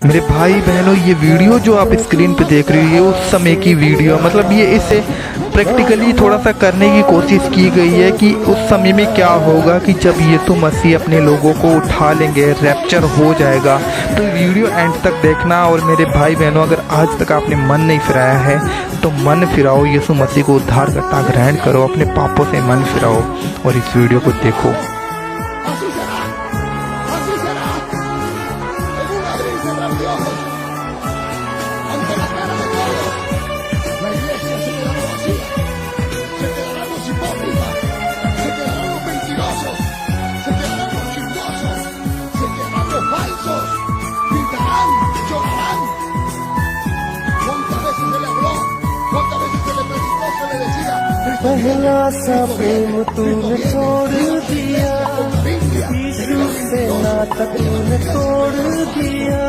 मेरे भाई बहनों, ये वीडियो जो आप स्क्रीन पे देख रही है उस समय की वीडियो, मतलब ये इसे प्रैक्टिकली थोड़ा सा करने की कोशिश की गई है कि उस समय में क्या होगा कि जब यीशु मसीह अपने लोगों को उठा लेंगे, रैप्चर हो जाएगा। तो वीडियो एंड तक देखना। और मेरे भाई बहनों, अगर आज तक आपने मन नहीं फिराया है तो मन फिराओ, यीशु मसीह को उद्धारकर्ता ग्रहण करो, अपने पापों से मन फिराओ और इस वीडियो को देखो। पहला सा प्रेम तूने छोड़ दिया, यीशु से नाता तूने तोड़ दिया।